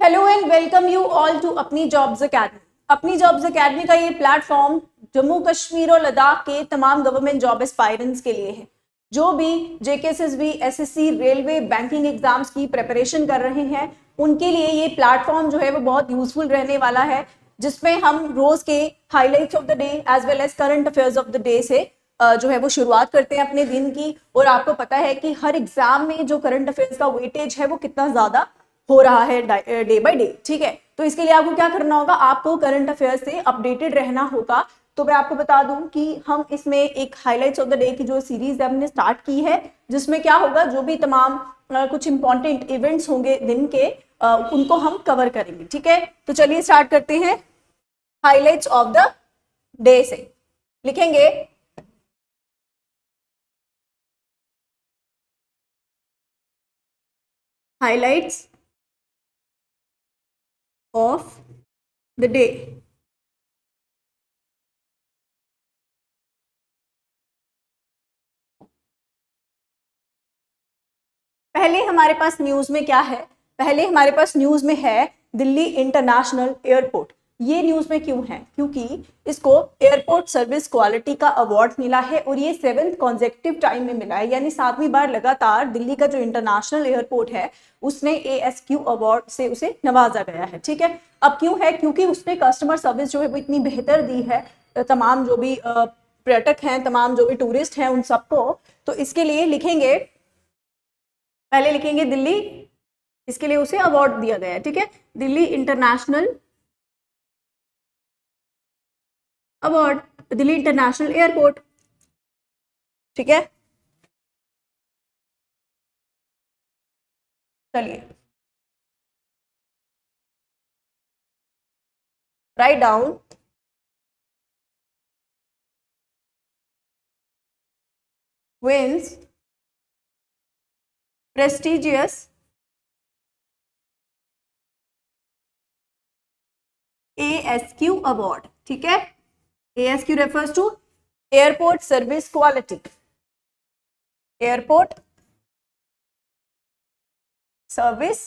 Hello and welcome you all to अपनी jobs academy. अपनी jobs academy का ये प्लेटफॉर्म जम्मू कश्मीर और लद्दाख के तमाम गवर्नमेंट जॉब एस्पायरेंट्स के लिए है जो भी JKSSB, SSC, railway, banking exams की प्रिपरेशन कर रहे हैं। उनके लिए ये प्लेटफॉर्म जो है वो बहुत यूजफुल रहने वाला है, जिसमें हम रोज के highlights of the day as well as current affairs of the day से जो है वो शुरुआत करते हैं अपने दिन की। और आपको पता है कि हर एग्जाम में जो करंट अफेयर्स का वेटेज है वो कितना ज्यादा हो रहा है डे बाय डे। ठीक है, तो इसके लिए आपको क्या करना होगा, आपको करंट अफेयर्स से अपडेटेड रहना होगा। तो मैं आपको बता दूं कि हम इसमें एक हाइलाइट्स ऑफ द डे की जो सीरीज है हमने स्टार्ट की है, जिसमें क्या होगा, जो भी तमाम कुछ इंपॉर्टेंट इवेंट्स होंगे दिन के उनको हम कवर करेंगे। ठीक है, तो चलिए स्टार्ट करते हैं। हाइलाइट्स ऑफ द डे से लिखेंगे हाइलाइट्स ऑफ द डे। पहले हमारे पास न्यूज में क्या है, पहले हमारे पास न्यूज में है दिल्ली इंटरनेशनल एयरपोर्ट। ये न्यूज में क्यों है, क्योंकि इसको एयरपोर्ट सर्विस क्वालिटी का अवार्ड मिला है और ये 7th कॉन्सेक्टिव टाइम में मिला है, यानी 7वीं बार लगातार दिल्ली का जो इंटरनेशनल एयरपोर्ट है उसने ASQ अवार्ड से उसे नवाजा गया है। ठीक है, अब क्यों है, क्योंकि उसने कस्टमर सर्विस जो है वो इतनी बेहतर दी है तमाम जो भी पर्यटक हैं, तमाम जो भी टूरिस्ट हैं उन सबको। तो इसके लिए लिखेंगे, पहले लिखेंगे दिल्ली, इसके लिए उसे अवार्ड दिया गया है। ठीक है, Delhi international award, Delhi international airport. ठीक है, चलिए right down wins prestigious ASQ award. ठीक है, ASQ refers to airport service quality, airport service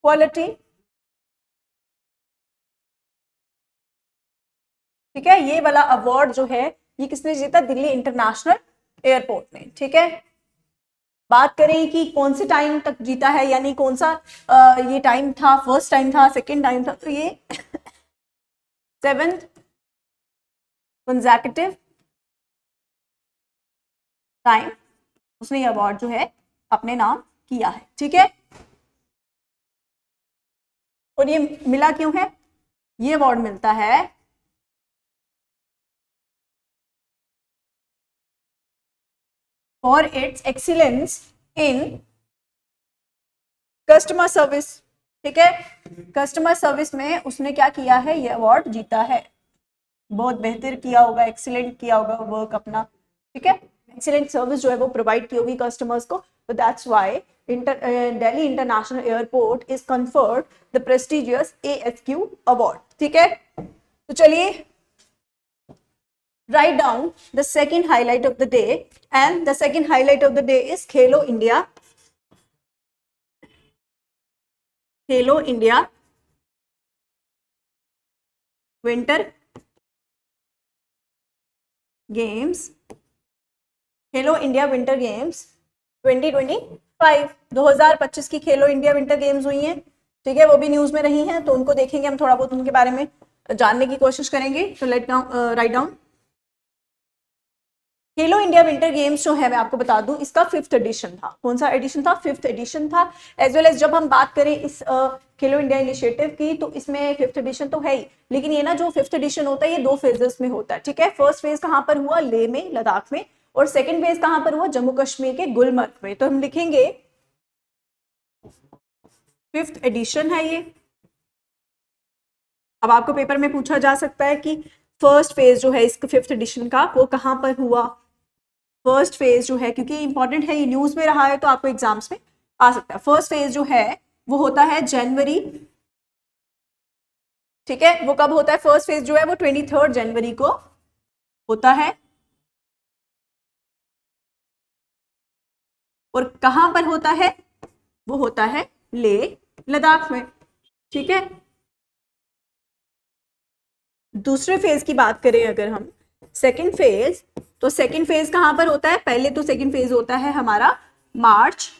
quality. ठीक है, ये वाला अवार्ड जो है ये किसने जीता, दिल्ली इंटरनेशनल एयरपोर्ट ने। ठीक है, बात करें कि कौन से टाइम तक जीता है, यानी कौन सा ये टाइम था, फर्स्ट टाइम था, सेकंड टाइम था, तो ये 7th कंसेक्यूटिव टाइम उसने ये अवार्ड जो है अपने नाम किया है। ठीक है, और ये मिला क्यों है, ये अवार्ड मिलता है for its excellence in customer service. ठीक है, कस्टमर सर्विस में उसने क्या किया है, ये अवार्ड जीता है, बहुत बेहतर किया होगा, एक्सीलेंट किया होगा वर्क अपना। ठीक है, एक्सीलेंट सर्विस जो है वो प्रोवाइड की होगी कस्टमर्स को, तो that's why Delhi international airport is conferred the prestigious ASQ award. ठीक है, तो चलिए write down the second highlight of the day, and the second highlight of the day is Khelo India, Khelo India Winter Games, Khelo India winter games 2025, 2025 की खेलो India winter games हुई हैं। ठीक है, वो भी न्यूज में रही हैं, तो उनको देखेंगे हम, थोड़ा बहुत उनके बारे में जानने की कोशिश करेंगे। तो लेट डाउन राइट डाउन खेलो इंडिया विंटर गेम्स जो है, मैं आपको बता दूं इसका 5th एडिशन था। कौन सा एडिशन था, 5th एडिशन था। एज वेल एज जब हम बात करें इस खेलो इंडिया इनिशिएटिव की, तो इसमें 5th एडिशन तो है ही, लेकिन ये ना जो 5th एडिशन होता है ये 2 फेजेस में होता है। ठीक है, फर्स्ट फेज कहां पर हुआ, लेह में, लद्दाख में, और सेकेंड फेज कहां पर हुआ, जम्मू कश्मीर के गुलमर्ग में। तो हम लिखेंगे 5th एडिशन है ये। अब आपको पेपर में पूछा जा सकता है कि फर्स्ट फेज जो है इस 5th एडिशन का वो कहां पर हुआ। फर्स्ट फेज जो है, क्योंकि इंपॉर्टेंट है, ये न्यूज में रहा है तो आपको एग्जाम्स में आ सकता है। फर्स्ट फेज जो है वो होता है जनवरी। ठीक है, वो कब होता है, फर्स्ट फेज जो है वो 23 जनवरी को होता है, और कहां पर होता है, वो होता है लेह लद्दाख में, ठीक है। दूसरे फेज की बात करें अगर हम, सेकंड फेज, तो सेकंड फेज कहां पर होता है? पहले तो सेकंड फेज होता है हमारा मार्च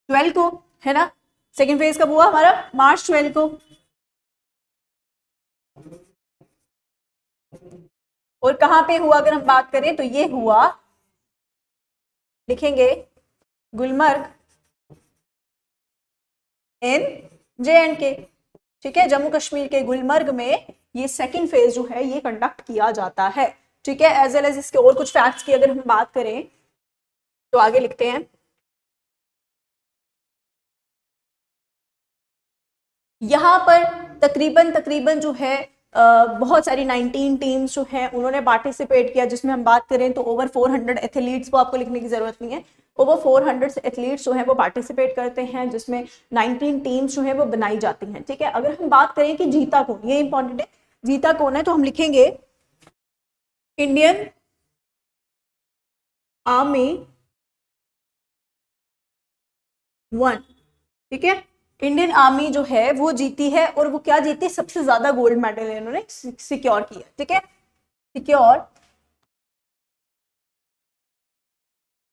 12 को, है ना। सेकंड फेज कब हुआ हमारा? मार्च 12 को। और कहां पे हुआ अगर हम बात करें तो ये हुआ, लिखेंगे गुलमर्ग इन JNK, ठीक है। जम्मू कश्मीर के गुलमर्ग में ये सेकंड फेज जो है ये कंडक्ट किया जाता है, ठीक है। एज वेल एज इसके और कुछ फैक्ट्स की अगर हम बात करें तो आगे लिखते हैं। यहाँ पर तकरीबन तकरीबन जो है बहुत सारी 19 टीम्स जो है उन्होंने पार्टिसिपेट किया, जिसमें हम बात करें तो ओवर 400 एथलीट्स को आपको लिखने की जरूरत नहीं है, ओवर 400 एथलीट्स जो है वो पार्टिसिपेट करते हैं, जिसमें 19 टीम्स जो है वो बनाई जाती हैं, ठीक है। अगर हम बात करें कि जीता कौन, ये इंपॉर्टेंट है, जीता कौन है, तो हम लिखेंगे इंडियन आर्मी वन, ठीक है। इंडियन आर्मी जो है वो जीती है, और वो क्या जीती? सबसे ज्यादा गोल्ड मेडल इन्होंने सिक्योर किया, ठीक है। Secure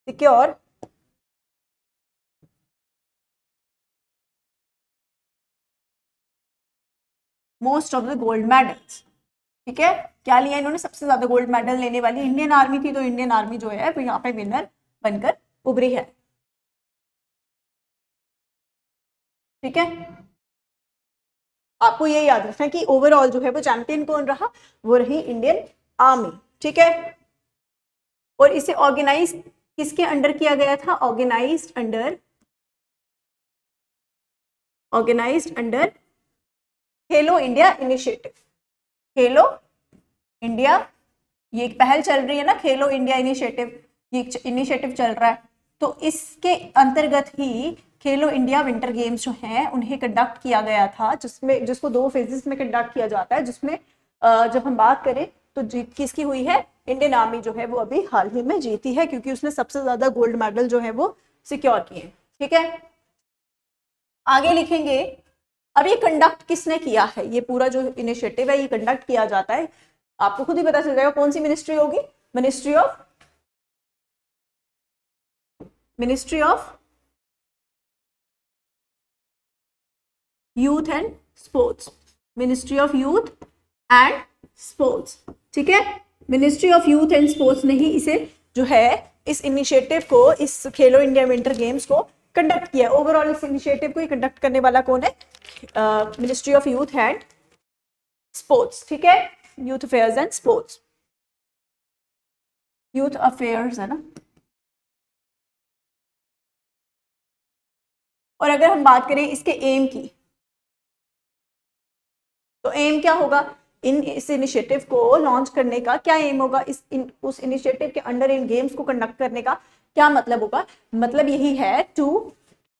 secure most of the gold medals, ठीक है। क्या लिया इन्होंने? सबसे ज्यादा गोल्ड मेडल लेने वाली इंडियन आर्मी थी, तो इंडियन आर्मी जो है वो यहाँ पे विनर बनकर उभरी है, ठीक है। आपको ये याद रखना कि ओवरऑल जो है वो चैंपियन कौन रहा? वो रही इंडियन आर्मी, ठीक है। और इसे ऑर्गेनाइज किसके अंडर किया गया था? ऑर्गेनाइज्ड अंडर खेलो इंडिया इनिशिएटिव। खेलो इंडिया, ये एक पहल चल रही है ना, खेलो इंडिया इनिशिएटिव, ये इनिशिएटिव चल रहा है, तो इसके अंतर्गत ही खेलो इंडिया विंटर गेम्स जो हैं उन्हें कंडक्ट किया गया था, जिसको 2 फेजेस में कंडक्ट किया जाता है, जिसमें जब हम बात करें तो जीत किसकी हुई है? इंडियन आर्मी जो है वो अभी हाल ही में जीती है, क्योंकि उसने सबसे ज्यादा गोल्ड मेडल जो है वो सिक्योर किए, ठीक है। आगे लिखेंगे, अब ये कंडक्ट किसने किया है? ये पूरा जो इनिशिएटिव है ये कंडक्ट किया जाता है, आपको खुद ही पता चल जाएगा कौन सी मिनिस्ट्री होगी। Ministry of youth and sports, ministry of youth and sports, ठीक है। Ministry of youth and sports ने ही इसे जो है इस इनिशिएटिव को, इस खेलो इंडिया विंटर गेम्स को कंडक्ट किया। ओवरऑल इस इनिशिएटिव को कंडक्ट करने वाला कौन है? Ministry of youth and sports, ठीक है। Youth affairs and sports, youth affairs है ना। और अगर हम बात करें इसके एम की, तो एम क्या होगा? इस इनिशिएटिव को लॉन्च करने का क्या एम होगा? उस इनिशिएटिव के अंडर इन गेम्स को कंडक्ट करने का क्या मतलब होगा? मतलब यही है टू,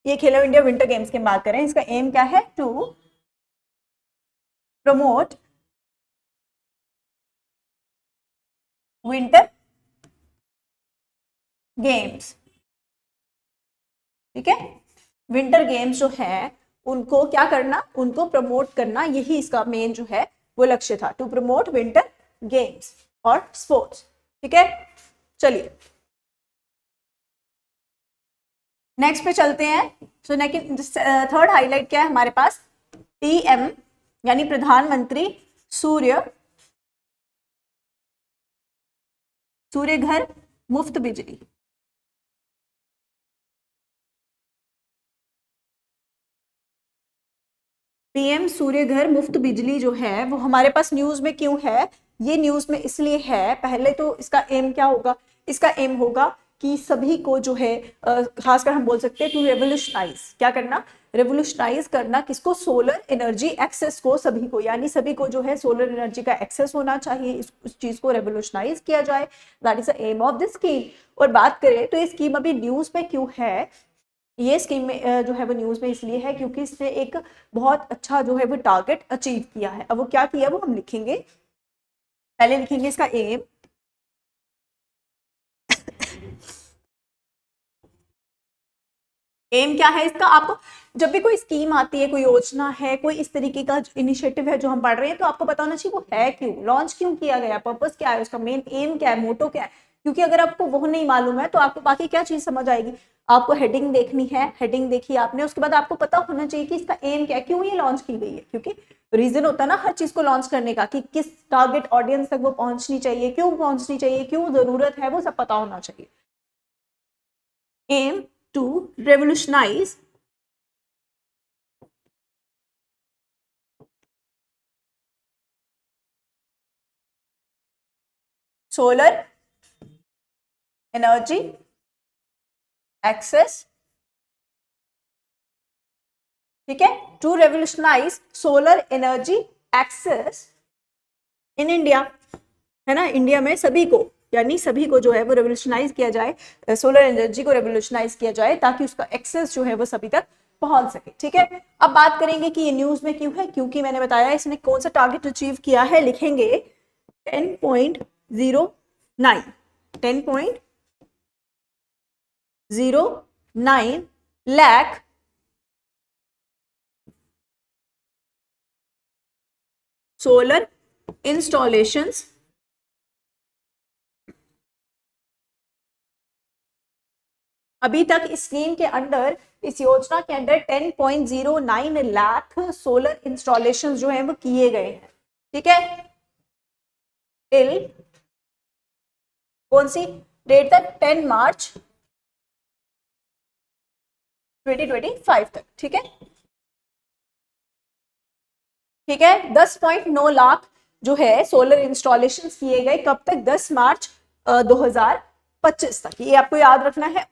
ये खेलो इंडिया विंटर गेम्स की बात करें, इसका एम क्या है? टू प्रमोट विंटर गेम्स, ठीक है। विंटर गेम्स जो है उनको क्या करना? उनको प्रमोट करना, यही इसका मेन जो है वो लक्ष्य था, टू प्रमोट विंटर गेम्स और स्पोर्ट्स, ठीक है। चलिए नेक्स्ट पे चलते हैं। सो नेक्स्ट थर्ड हाईलाइट क्या है हमारे पास? PM यानी प्रधानमंत्री सूर्य घर मुफ्त बिजली, PM सूर्य घर मुफ्त बिजली जो है वो हमारे पास न्यूज में क्यों है? ये न्यूज में इसलिए है, पहले तो इसका एम क्या होगा? इसका एम होगा कि सभी को जो है खासकर हम बोल सकते हैं टू रेवोल्यूशनाइज, क्या करना? रेवोल्यूशनाइज करना, किसको? सोलर एनर्जी एक्सेस को, सभी को, यानी सभी को जो है सोलर एनर्जी का एक्सेस होना चाहिए, उस चीज को रेवोल्यूशनाइज किया जाए, that is the aim of this scheme. और बात करें तो ये स्कीम अभी न्यूज में क्यों है? ये स्कीम में जो है वो न्यूज में इसलिए है क्योंकि इसने एक बहुत अच्छा जो है वो टारगेट अचीव किया है। अब वो क्या किया वो हम लिखेंगे, पहले लिखेंगे इसका एम। एम क्या है इसका? आपको जब भी कोई स्कीम आती है, कोई योजना है, कोई इस तरीके का इनिशिएटिव है जो हम पढ़ रहे हैं, तो आपको पता होना चाहिए वो है क्यों, लॉन्च क्यों किया गया, पर्पस क्या है उसका, मेन एम क्या है, मोटो क्या है। क्योंकि अगर आपको वो नहीं मालूम है तो आपको बाकी क्या चीज समझ आएगी। आपको हेडिंग देखनी है, हेडिंग देखी आपने, उसके बाद आपको पता होना चाहिए कि इसका एम क्या है, क्यों ये लॉन्च की गई है। क्योंकि रीजन होता है ना हर चीज को लॉन्च करने का, कि किस टारगेट ऑडियंस तक वो पहुंचनी चाहिए, क्यों पहुंचनी चाहिए, क्यों जरूरत है, वो सब पता होना चाहिए। Aim to revolutionise solar energy access, ठीक है, to revolutionise solar energy access in India, है ना, इंडिया में सभी को, यानी सभी को जो है वो रेवोल्यूशनाइज किया जाए, सोलर एनर्जी को रेवोल्यूशनाइज किया जाए ताकि उसका एक्सेस जो है वो सभी तक पहुंच सके। ठीक है, अब बात करेंगे कि ये न्यूज में क्यों है, क्योंकि मैंने बताया इसने कौन सा टारगेट अचीव किया है, लिखेंगे 10.09 10.09 लाख सोलर इंस्टॉलेशंस अभी तक इस स्कीम के अंडर, इस योजना के अंडर 10.09 लाख सोलर इंस्टॉलेशन जो है वो किए गए हैं। ठीक है, टिल कौन सी डेट तक, 10 मार्च 2025 तक। ठीक है, ठीक है, 10.9 लाख जो है सोलर इंस्टॉलेशन किए गए, कब तक, 10 मार्च 2025 तक, ये आपको याद रखना है।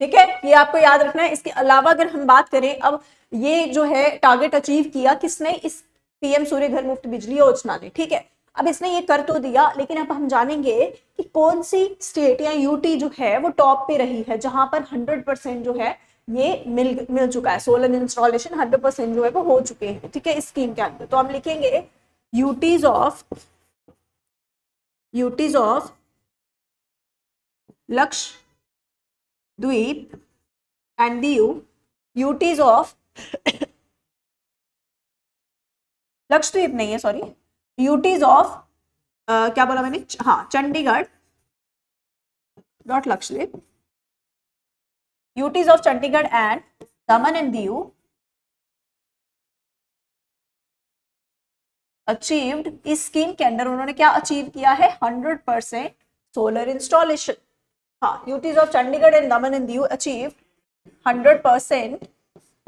ठीक है, ये आपको याद रखना है। इसके अलावा अगर हम बात करें, अब ये जो है टारगेट अचीव किया किसने, इस पीएम सूर्य घर मुफ्त बिजली योजना ने। ठीक है, अब इसने ये कर तो दिया, लेकिन अब हम जानेंगे कि कौन सी स्टेट या यूटी जो है वो टॉप पे रही है, जहां पर 100% जो है ये मिल चुका है, सोलर इंस्टॉलेशन 100% जो है वो हो चुके हैं। ठीक है, इस स्कीम के अंदर तो हम लिखेंगे UTs of Lakshadweep and Diu, UTs of Lakshadweep नहीं है, सॉरी, यूटीज ऑफ क्या बोला मैंने, हाँ, Chandigarh not Lakshadweep, UTs of Chandigarh and Daman and Diu achieved, इस स्कीम के अंदर उन्होंने क्या अचीव किया है, 100% सोलर इंस्टॉलेशन। हाँ, UTs of Chandigarh and Daman and Diu achieve 100%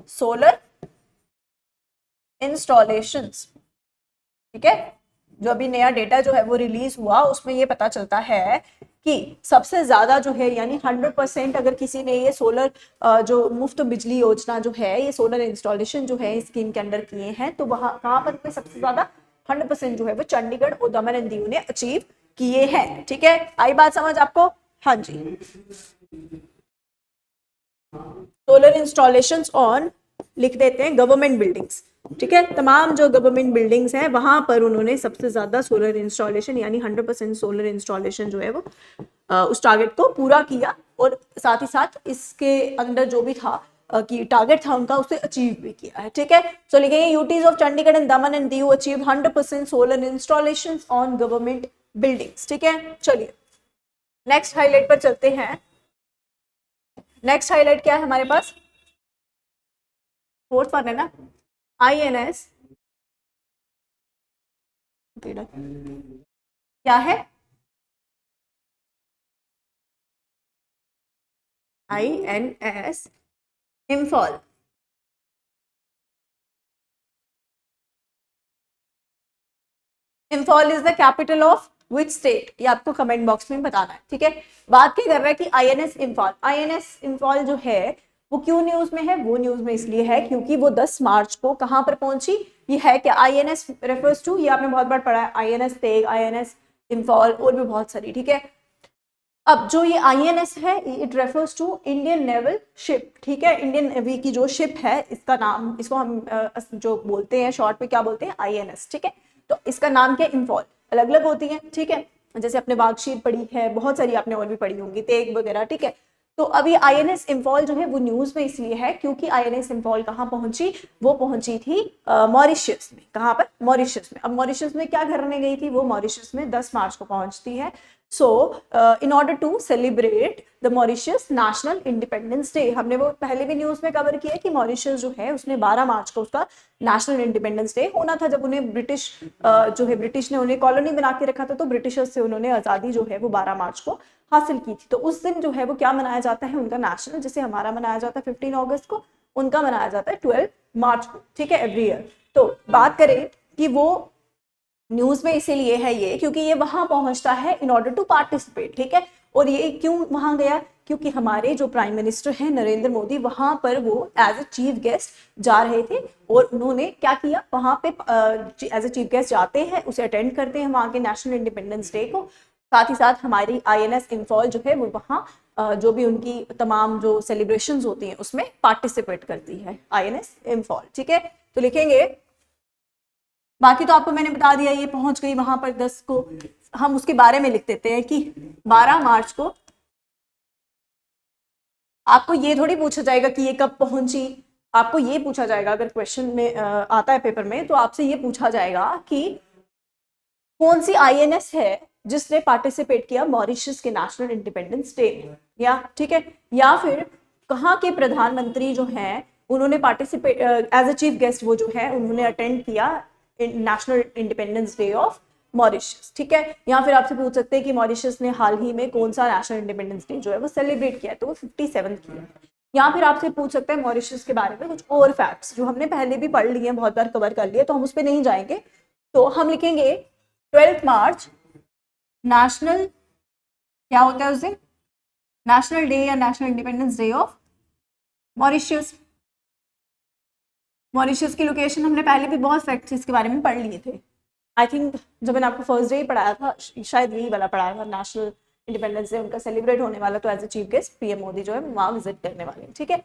solar installations. ठीक है, जो अभी नया डेटा जो है वो रिलीज हुआ, उसमें ये पता चलता है कि सबसे ज्यादा जो है, यानी 100% अगर किसी ने ये सोलर जो मुफ्त बिजली योजना जो है, ये सोलर इंस्टॉलेशन जो है स्कीम के अंडर किए हैं, तो वहां कहां पर सबसे ज्यादा 100% जो है वो चंडीगढ़ और दमन एंड दीव ने अचीव किए हैं। ठीक है, आई बात समझ आपको? हाँ जी, सोलर इंस्टॉलेशन ऑन लिख देते हैं गवर्नमेंट बिल्डिंग्स। ठीक है, तमाम जो गवर्नमेंट बिल्डिंग्स हैं वहां पर उन्होंने सबसे ज्यादा सोलर इंस्टॉलेशन, यानी 100% सोलर इंस्टॉलेशन जो है वो उस टारगेट को पूरा किया, और साथ ही साथ इसके अंदर जो भी था कि टारगेट था उनका, उसे अचीव भी किया है। ठीक है, सो लिखेंगे UTs of Chandigarh and Daman and Diu achieve 100% solar installation on government buildings. ठीक है, चलिए नेक्स्ट हाईलाइट पर चलते हैं। नेक्स्ट हाईलाइट क्या है हमारे पास, फोर्थ वन है ना, INS क्या है, INS Imphal. Imphal is the capital of which state, ये आपको कमेंट बॉक्स में बताना है। ठीक है, बात क्या कर रहा है कि INS इम्फॉल, INS इम्फॉल जो है वो क्यों न्यूज में है, वो न्यूज में इसलिए है क्योंकि वो 10 मार्च को कहां पर पहुंची, ये है क्या, INS रेफर्स टू, ये आपने बहुत बार पढ़ा है, INS तेग, INS इम्फॉल और भी बहुत सारी। ठीक है, अब जो ये INS है, it refers to Indian naval ship. ठीक है, इंडियन नेवी की जो शिप है, इसका नाम, इसको हम जो बोलते हैं शॉर्ट में क्या बोलते हैं, INS। ठीक है, तो इसका नाम क्या, इम्फॉल, अलग अलग होती है। ठीक है, जैसे अपने बागशीर पढ़ी है, बहुत सारी आपने और भी पढ़ी होंगी, तेग वगैरह। ठीक है, तो अभी आईएनएस इम्फॉल जो है वो न्यूज में इसलिए है क्योंकि आईएनएस इम्फॉल कहाँ पहुंची, वो पहुंची थी मॉरिशस में। कहाँ पर? मॉरिशस में। अब मॉरिशस में क्या करने गई थी वो? मॉरिशस में 10 मार्च को पहुंचती है। So in order to celebrate the Mauritius national independence day, हमने वो पहले भी न्यूज में कवर किया कि मॉरिशस जो है उसने 12 मार्च को उसका नेशनल इंडिपेंडेंस डे होना था, जब उन्हें ब्रिटिश जो है ब्रिटिश ने उन्हें कॉलोनी बना के रखा था, तो ब्रिटिशर्स से उन्होंने आज़ादी जो है वो 12 मार्च को हासिल की थी। तो उस दिन जो है वो क्या मनाया जाता है? उनका नेशनल, जैसे हमारा मनाया जाता है 15 अगस्त को, उनका मनाया जाता है 12 मार्च को, ठीक है, एवरी ईयर। तो बात करें कि वो न्यूज में इसीलिए है ये क्योंकि ये वहां पहुंचता है इन ऑर्डर टू पार्टिसिपेट, ठीक है। और ये क्यों वहां गया? क्योंकि हमारे जो प्राइम मिनिस्टर हैं नरेंद्र मोदी, वहां पर वो एज ए चीफ गेस्ट जा रहे थे और उन्होंने क्या किया, वहां पे एज ए चीफ गेस्ट जाते हैं, उसे अटेंड करते हैं वहां के नेशनल इंडिपेंडेंस डे को। साथ ही साथ हमारी आईएनएस इम्फॉल जो है वो वहाँ जो भी उनकी तमाम जो सेलिब्रेशंस होती हैं उसमें पार्टिसिपेट करती है आईएनएस इम्फॉल, ठीक है। तो लिखेंगे, बाकी तो आपको मैंने बता दिया, ये पहुंच गई वहां पर 10 को। हम उसके बारे में लिख देते हैं कि 12 मार्च को, आपको ये थोड़ी पूछा जाएगा कि ये कब पहुंची, आपको ये पूछा जाएगा, अगर क्वेश्चन में आता है पेपर में, तो आपसे ये पूछा जाएगा कि कौन सी आईएनएस है जिसने पार्टिसिपेट किया मॉरिशस के नेशनल इंडिपेंडेंस डे में, या ठीक है, या फिर कहाँ के प्रधानमंत्री जो हैं उन्होंने participate as a chief guest, वो जो है उन्होंने अटेंड किया national independence day of Mauritius, ठीक है। या फिर आपसे पूछ सकते हैं कि मॉरिशस ने हाल ही में कौन सा नेशनल इंडिपेंडेंस डे जो है वो सेलिब्रेट किया है, तो वो 57 किया है। या फिर आपसे पूछ सकते हैं मॉरिशस के बारे में कुछ और फैक्ट्स जो हमने पहले भी पढ़ लिए हैं, बहुत बार कवर कर लिए, तो हम उस पर नहीं जाएंगे। तो हम लिखेंगे 12 मार्च नेशनल, क्या होता है उस दिन? नेशनल डे या national independence day of Mauritius. Mauritius की लोकेशन हमने पहले भी बहुत फैक्ट्स इसके बारे में पढ़ लिए थे। आई थिंक जब मैंने आपको फर्स्ट डे ही पढ़ाया था, शायद यही वाला पढ़ाया था, नेशनल इंडिपेंडेंस डे उनका सेलिब्रेट होने वाला, तो as a chief guest PM Modi जो है वहाँ विजिट करने वाले हैं, ठीक है।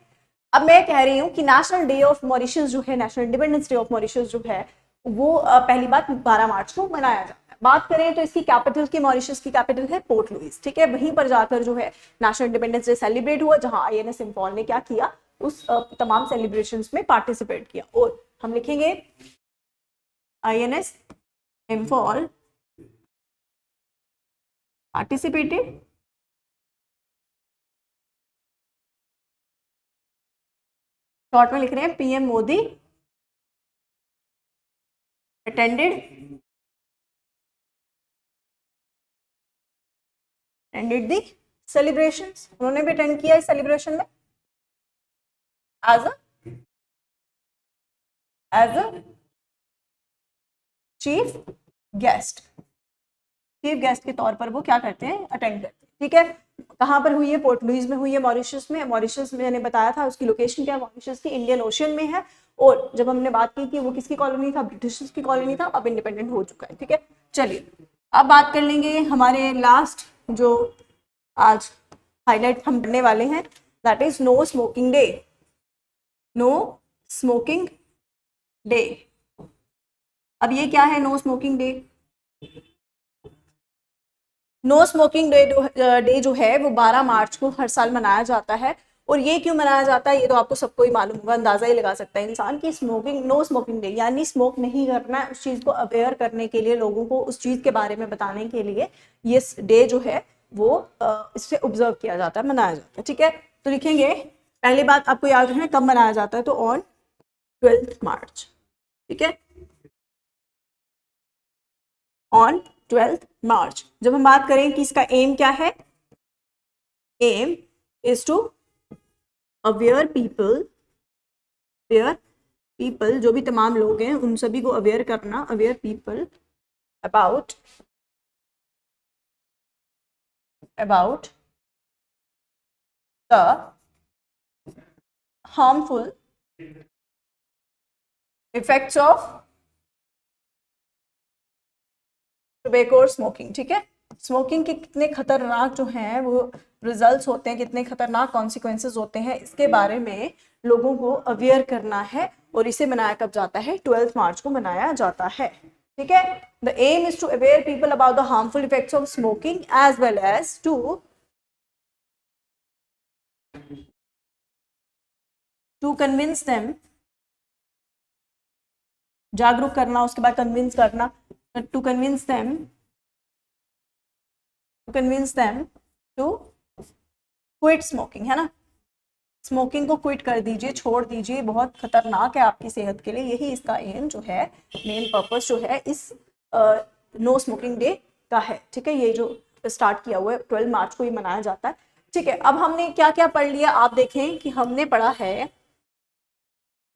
अब मैं कह रही हूँ कि नेशनल डे ऑफ मॉरिशस जो है, national independence day of Mauritius जो है वो पहली बात 12 मार्च को मनाया जाता है। बात करें तो इसकी कैपिटल की, मॉरिशस की कैपिटल है पोर्ट लुइस, ठीक है। वहीं पर जाकर जो है नेशनल इंडिपेंडेंस डे सेलिब्रेट हुआ, जहां आईएनएस इम्फॉल ने क्या किया, उस तमाम सेलिब्रेशंस में पार्टिसिपेट किया। और हम लिखेंगे आईएनएस इम्फॉल पार्टिसिपेटेड शॉर्ट में लिख रहे हैं PM Modi attended the celebrations, उन्होंने भी अटेंड किया इस सेलिब्रेशन में as a chief guest, chief guest के तौर पर वो क्या करते हैं, अटेंड करते हैं, ठीक है। कहाँ पर हुई है? पोर्ट लुइस में हुई है, मॉरिशस में। मॉरिशस में मैंने बताया था उसकी लोकेशन क्या है, मॉरिशस की इंडियन ओशन में है। और जब हमने बात की कि वो किसकी कॉलोनी था, ब्रिटिश की कॉलोनी था, अब इंडिपेंडेंट हो चुका है, ठीक है। चलिए अब बात कर लेंगे हमारे लास्ट जो आज हाईलाइट हम करने वाले हैं, that is no smoking day. No smoking day. अब ये क्या है no smoking day? No smoking day जो है वो 12 मार्च को हर साल मनाया जाता है। और ये क्यों मनाया जाता है ये तो आपको सबको ही मालूम होगा, अंदाजा ही लगा सकता है इंसान कि स्मोकिंग, नो स्मोकिंग डे यानी स्मोक नहीं करना है, उस चीज को अवेयर करने के लिए, लोगों को उस चीज के बारे में बताने के लिए ये डे जो है वो इससे ऑब्जर्व किया जाता है, मनाया जाता है, ठीक है। तो लिखेंगे, पहली बात आपको याद रखना कब मनाया जाता है, तो ऑन 12 मार्च, ठीक है, ऑन 12 मार्च। जब हम बात करें कि इसका एम क्या है, aim is to aware people, जो भी तमाम लोग हैं उन सभी को अवेयर करना, aware people about the harmful effects of tobacco और स्मोकिंग, ठीक है। स्मोकिंग के कितने खतरनाक जो हैं वो रिजल्ट्स होते हैं, कितने खतरनाक कॉन्सिक्वेंसेज होते हैं, इसके बारे में लोगों को अवेयर करना है। और इसे मनाया कब जाता है, 12 मार्च को मनाया जाता है, ठीक है। The aim is to aware people about the harmful effects of smoking as well as to to convince them, जागरूक करना, उसके बाद कन्विंस करना, to convince them to quit smoking, है ना। स्मोकिंग को क्विट कर दीजिए, छोड़ दीजिए, बहुत खतरनाक है आपकी सेहत के लिए। यही इसका एम जो है, मेन पर्पस जो है इस नो स्मोकिंग डे का है, ठीक है। ये जो स्टार्ट किया हुआ है 12 मार्च को ये मनाया जाता है, ठीक है। अब हमने क्या क्या पढ़ लिया, आप देखें कि हमने पढ़ा है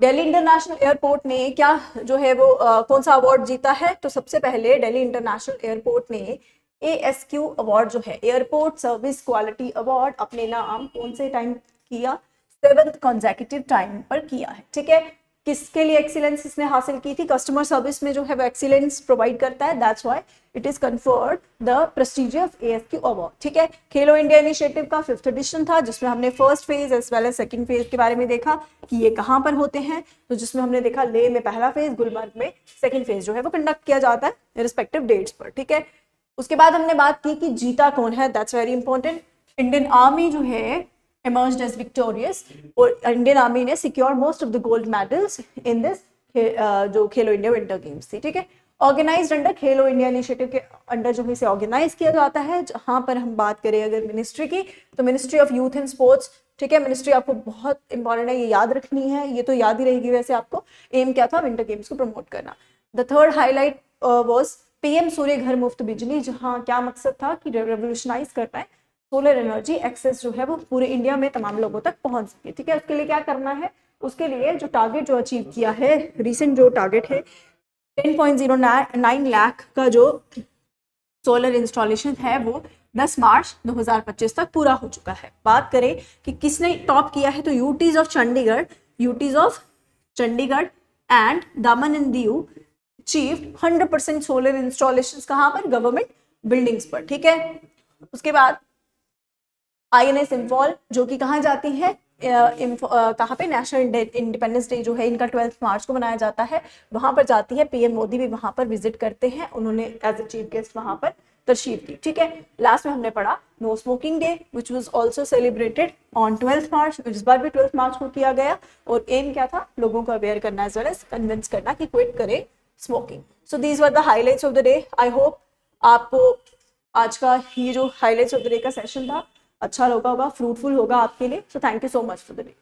दिल्ली इंटरनेशनल एयरपोर्ट ने क्या जो है वो कौन सा अवार्ड जीता है। तो सबसे पहले दिल्ली इंटरनेशनल एयरपोर्ट ने ASQ अवार्ड जो है, एयरपोर्ट सर्विस क्वालिटी अवार्ड, अपने नाम कौन से टाइम किया, 7th consecutive टाइम पर किया है, ठीक है। किसके लिए एक्सीलेंस इसने हासिल की थी, कस्टमर सर्विस में जो है वो एक्सीलेंस प्रोवाइड करता है, that's why it is conferred the prestigious ASQ award, ठीक है। खेलो इंडिया इनिशिएटिव का 5th एडिशन था, जिसमें हमने first phase as well as second phase के बारे में देखा कि ये कहाँ पर होते हैं। तो जिसमें हमने देखा लेह में पहला फेज, गुलमर्ग में सेकंड फेज जो है वो कंडक्ट किया जाता है रिस्पेक्टिव डेट्स पर, ठीक है। उसके बाद हमने बात की कि जीता कौन है, that's very important. Indian army जो है emerged as victorious, और इंडियन आर्मी ने secure most of the gold medals in this जो खेलो इंडिया विंटर गेम्स थी, ठीक है। ऑर्गेनाइज्ड अंडर खेलो इंडिया इनिशिएटिव के अंडर जो है इसे ऑर्गेनाइज किया जाता है। जहां पर हम बात करें अगर मिनिस्ट्री की, तो ministry of youth and sports, ठीक है। मिनिस्ट्री आपको बहुत इंपॉर्टेंट है, ये याद रखनी है, ये तो याद ही रहेगी वैसे आपको। एम क्या था, विंटर गेम्स को प्रमोट करना। The third highlight was PM सूर्य घर मुफ्त बिजली, जहां क्या मकसद था कि रेवोल्यूशनाइज करना है, सोलर एनर्जी एक्सेस जो है वो पूरे इंडिया में तमाम लोगों तक पहुंच सके, ठीक है। उसके लिए क्या करना है, उसके लिए जो टारगेट जो अचीव किया है, रिसेंट जो टारगेट है 10.09 लाख का जो सोलर इंस्टॉलेशन है वो 10 मार्च 2025 तक पूरा हो चुका है। बात करें कि किसने टॉप किया है, तो यूटीज ऑफ चंडीगढ़ एंड दामन and Diu achieved 100% solar installations, कहां पर, गवर्नमेंट बिल्डिंग्स पर, ठीक है। उसके बाद INS इम्फॉल जो कि कहाँ जाती है, कहाँ पे, नेशनल इंडिपेंडेंस डे जो है इनका 12 मार्च को मनाया जाता है, वहां पर जाती है। PM मोदी भी वहां पर विजिट करते हैं, उन्होंने एज ए चीफ गेस्ट वहां पर तशरीफ दी, ठीक है। लास्ट में हमने पढ़ा no smoking day which was also celebrated on 12 March, इस बार भी 12 मार्च को किया गया, और एम क्या था, लोगों को अवेयर करना एज वेल एज कन्विंस करना कि क्विट करें smoking. So these were the highlights of the day. I hope आपको आज का ये जो हाईलाइट्स ऑफ द डे का सेशन था अच्छा लगा होगा, फ्रूटफुल होगा आपके लिए। So thank you so much for the day.